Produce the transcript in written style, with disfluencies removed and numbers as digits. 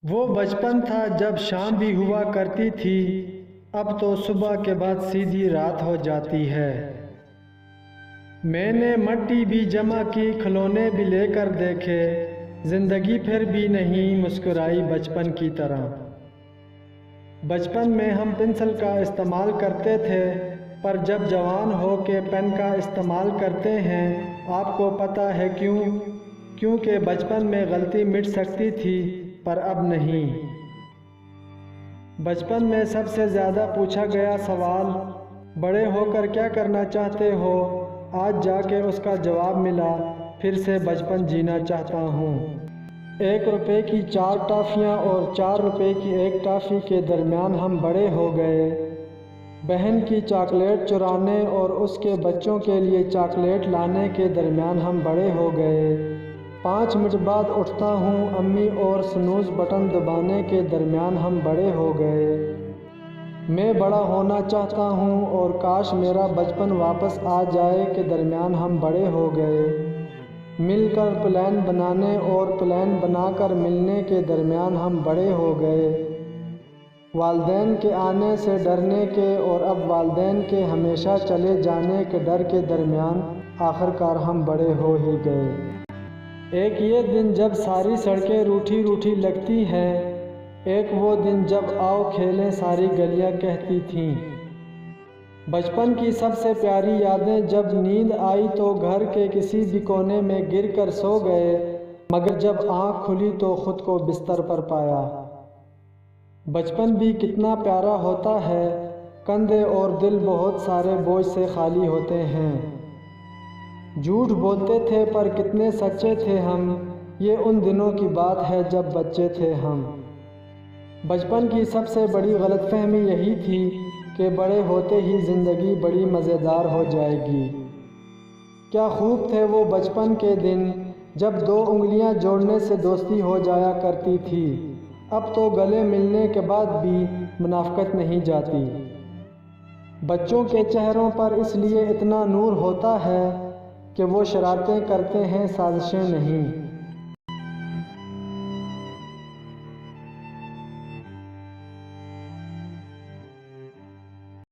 وہ بچپن تھا جب شام بھی ہوا کرتی تھی، اب تو صبح کے بعد سیدھی رات ہو جاتی ہے۔ میں نے مٹی بھی جمع کی، کھلونے بھی لے کر دیکھے، زندگی پھر بھی نہیں مسکرائی بچپن کی طرح۔ بچپن میں ہم پنسل کا استعمال کرتے تھے، پر جب جوان ہو کے پین کا استعمال کرتے ہیں، آپ کو پتہ ہے کیوں؟ کیونکہ بچپن میں غلطی مٹ سکتی تھی پر اب نہیں۔ بچپن میں سب سے زیادہ پوچھا گیا سوال، بڑے ہو کر کیا کرنا چاہتے ہو؟ آج جا کے اس کا جواب ملا، پھر سے بچپن جینا چاہتا ہوں۔ 1 روپے کی 4 ٹافیاں اور 4 روپے کی 1 ٹافی کے درمیان ہم بڑے ہو گئے۔ بہن کی چاکلیٹ چرانے اور اس کے بچوں کے لیے چاکلیٹ لانے کے درمیان ہم بڑے ہو گئے۔ 5 منٹ بعد اٹھتا ہوں، امی اور سنوز بٹن دبانے کے درمیان ہم بڑے ہو گئے۔ میں بڑا ہونا چاہتا ہوں اور کاش میرا بچپن واپس آ جائے کے درمیان ہم بڑے ہو گئے۔ مل کر پلان بنانے اور پلان بنا کر ملنے کے درمیان ہم بڑے ہو گئے۔ والدین کے آنے سے ڈرنے کے اور اب والدین کے ہمیشہ چلے جانے کے ڈر کے درمیان آخر کار ہم بڑے ہو ہی گئے۔ ایک یہ دن جب ساری سڑکیں روٹھی روٹھی لگتی ہیں، ایک وہ دن جب آؤ کھیلیں ساری گلیاں کہتی تھیں۔ بچپن کی سب سے پیاری یادیں، جب نیند آئی تو گھر کے کسی بھی کونے میں گر کر سو گئے، مگر جب آنکھ کھلی تو خود کو بستر پر پایا۔ بچپن بھی کتنا پیارا ہوتا ہے، کندھے اور دل بہت سارے بوجھ سے خالی ہوتے ہیں۔ جھوٹ بولتے تھے پر کتنے سچے تھے ہم، یہ ان دنوں کی بات ہے جب بچے تھے ہم۔ بچپن کی سب سے بڑی غلط فہمی یہی تھی کہ بڑے ہوتے ہی زندگی بڑی مزیدار ہو جائے گی۔ کیا خوب تھے وہ بچپن کے دن، جب 2 انگلیاں جوڑنے سے دوستی ہو جایا کرتی تھی، اب تو گلے ملنے کے بعد بھی منافقت نہیں جاتی۔ بچوں کے چہروں پر اس لیے اتنا نور ہوتا ہے کہ وہ شرارتیں کرتے ہیں، سازشیں نہیں۔